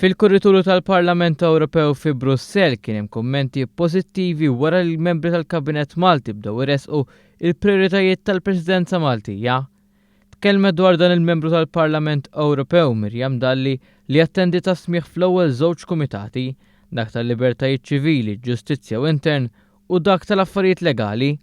Fil-kurrituru tal-Parlament Ewropew fi Brussell kien hemm kummenti pożittivi wara li l-membri tal-Kabinett Malti bdew iresqu il-prijoritajiet tal-Presidenza Maltija. Tkellmet dwar dan il-membru tal-Parlament Ewropew Mirjam Dalli li attendi tasmieħ fl-ewwel żewġ kumitati, dak tal-Libertajiet Ċivili, Ġustizzja u Intern u dak tal-Affarijiet Legali.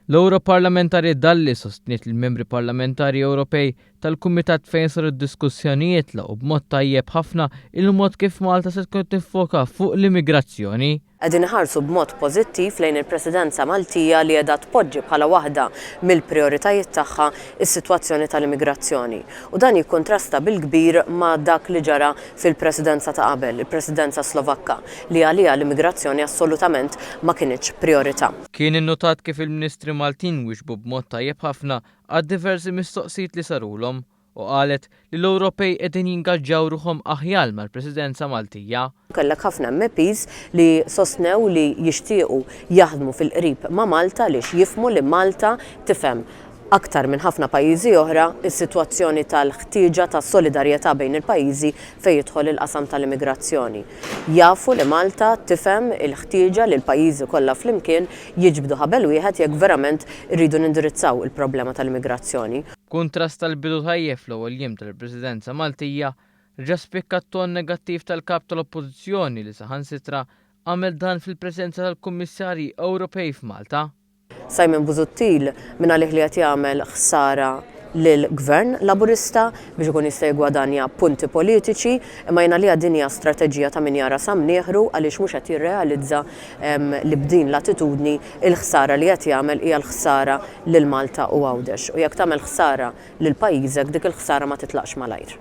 L-Europarlamentari Dalli sostniet il-membri parlamentari Ewropej tal-Kumitat fejn saru d-diskussjonijiet laqgħu b'mod tajjeb ħafna il-mod kif Malta se tkun tiffoka fuq l-immigrazzjoni. Qegħdin iħarsu b'mod pożittiv lejn il-Presidenza Maltija li qiegħda tpoġġi bħala waħda mill-prijoritajiet tagħha is-sitwazzjoni tal-immigrazzjoni. U dan jikkontrasta bil-kbir ma' dak li ġara fil-Presidenza ta' qabel, il-Presidenza Slovakka, li għaliha l-immigrazzjoni assolutament ma kienitx priorità. Kien innotat kif il-Ministri Maltin wieġbu b'mod tajjeb ħafna għad diversi mistoqsijiet li sarulhom u qalet li l-Ewropej qegħdin jingaġġaw ruħhom aħjar mal-Presidenza Maltija. Kellek ħafna MPs li sostnew li jixtiequ jaħdmu fil-qrib ma' Malta għaliex jifhmu li Malta tifhem aktar minn ħafna pajjiżi oħra is-sitwazzjoni tal-ħtieġa ta' solidarjetà bejn il-pajjiżi fejn jidħol il-qasam tal-immigrazzjoni. Jafu li Malta tifhem il-ħtieġa li l-pajjiżi kollha flimkien jiġbdu ħabel wieħed jekk verament irridu nindirizzaw il-problema tal-immigrazzjoni. Kuntrast tal-bidu tajjeb fl-ewwel jiem tal-Presidenza Maltija ġa spikkat ton negattiv tal-kap tal-Oppożizzjoni li saħansitra għamel dan fil-preżenza tal-Kummissarji Ewropej f'Malta. Simon Busuttil minn għalih li qed jagħmel ħsara lill-Gvern Laburista biex ikun jista' jgwadanja punti politiċi, imma jien għaliha din hija strateġija ta' min jara sam nieħru għaliex mhux qed jirrealizza li b'din l-attitudni il-ħsara li qed jagħmel hija l-ħsara lil Malta u Għawdex. U jekk tagħmel ħsara lil pajjiżek dik il-ħsara ma titlaqx malajr.